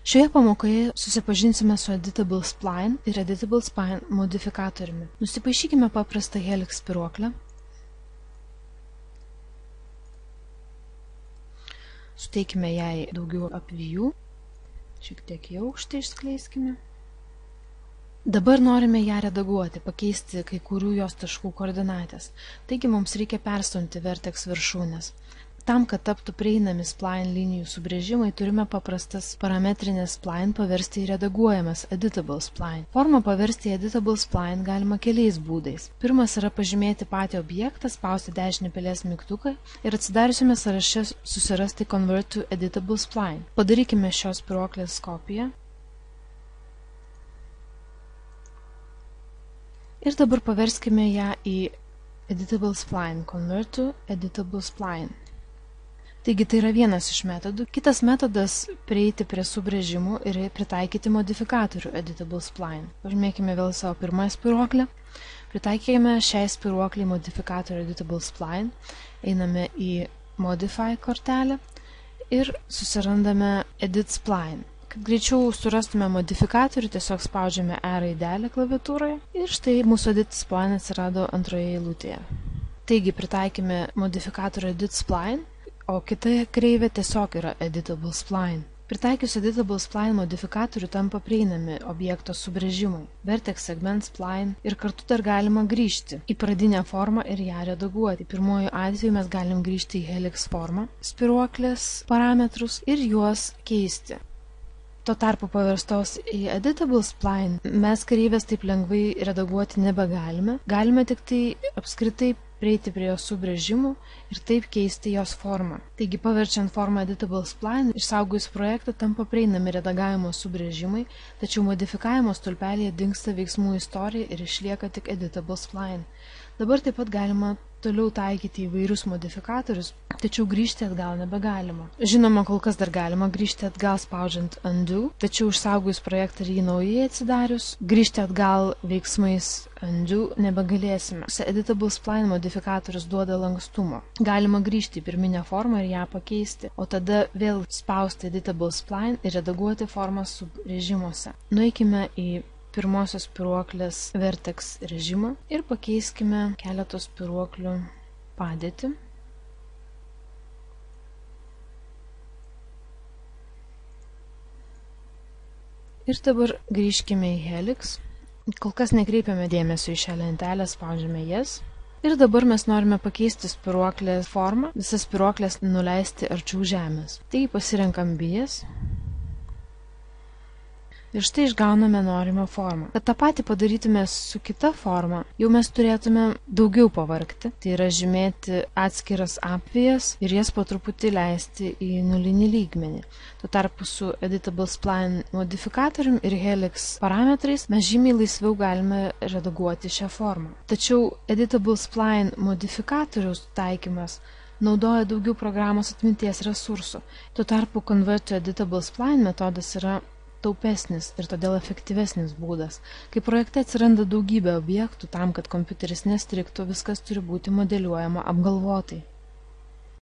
Šioje pamokoje susipažinsime su Editable Spline ir Editable Spline modifikatoriumi. Nusipaišykime paprastą helix spyruoklę. Suteikime jai daugiau apvijų. Šiek tiek į aukštį išskleiskime. Dabar norime ją redaguoti, pakeisti kai kurių jos taškų koordinatės. Taigi mums reikia perstumti vertex viršūnes. Tam, kad taptų prieinami spline linijų subrėžimai, turime paprastas parametrinės spline paversti į redaguojamas editable spline. Formą paversti į editable spline galima keliais būdais. Pirmas yra pažymėti patį objektą, spausti dešinį pelės mygtuką ir atsidariusiame sąraše susirasti Convert to Editable Spline. Padarykime šios spyruoklės kopiją. Ir dabar paverskime ją į Editable Spline, Convert to Editable Spline. Taigi tai yra vienas iš metodų. Kitas metodas prieiti prie subrėžimų ir pritaikyti modifikatorių Editable Spline. Pažymėkime vėl savo pirmąją spyruoklę. Pritaikykime šiai spyruokliai modifikatorių Editable Spline. Einame į Modify kortelę ir susirandame Edit Spline. Kad greičiau surastume modifikatorių, tiesiog spaudžiame E raidelę klaviatūroje ir štai mūsų Edit Spline atsirado antroje eilutėje. Taigi pritaikime modifikatorių Edit Spline, o kita kreivė tiesiog yra Editable Spline. Pritaikius Editable Spline modifikatorių tampa prieinami objekto subrėžimai, Vertex Segment Spline ir kartu dar galima grįžti į pradinę formą ir ją redaguoti. Pirmuoju atveju mes galim grįžti į helix formą, spyruoklės parametrus ir juos keisti. Tuo tarpu paverstos į Editable Spline mes kreivės taip lengvai redaguoti nebegalime. Galime tik tai apskritai prieiti prie jos subrėžimų ir taip keisti jos formą. Taigi, paverčiant formą Editable Spline, išsaugojus projektą tampa prieinami redagavimo subrėžimai, tačiau modifikavimo stulpelėje dingsta veiksmų istorija ir išlieka tik Editable Spline. Dabar taip pat galima toliau taikyti įvairius modifikatorius, tačiau grįžti atgal nebegalima. Žinoma, kol kas dar galima grįžti atgal spaudžiant Undo, tačiau išsaugojus projektą ir jį naujai atsidarius, grįžti atgal veiksmais Undo nebegalėsime. Editable Spline modifikatorius duoda lankstumo. Galima grįžti į pirminę formą ir ją pakeisti, o tada vėl spausti Editable Spline ir redaguoti formas subrežimuose. Nueikime į pirmosios spyruoklės vertex režimą ir pakeiskime keletos spyruoklių padėtį. Ir dabar grįžkime į helix. Kol kas nekreipiame dėmesio į šią lentelę, spaudžiame jas. Ir dabar mes norime pakeisti spyruoklės formą, visas spyruoklės nuleisti arčiau žemės. Taigi pasirenkam bijas. Ir štai išgauname norimą formą. Kad tą patį padarytume su kita forma, jau mes turėtume daugiau pavargti. Tai yra žymėti atskiras apvijas ir jas po truputį leisti į nulinį lygmenį. Tuo tarpu su Editable Spline modifikatorium ir helix parametrais mes žymiai laisviau galime redaguoti šią formą. Tačiau Editable Spline modifikatoriaus taikymas naudoja daugiau programos atminties resursų. Tuo tarpu Convert to Editable Spline metodas yra taupesnis ir todėl efektyvesnis būdas. Kai projekte atsiranda daugybė objektų, tam, kad kompiuteris nestrigtų, viskas turi būti modeliuojama apgalvotai.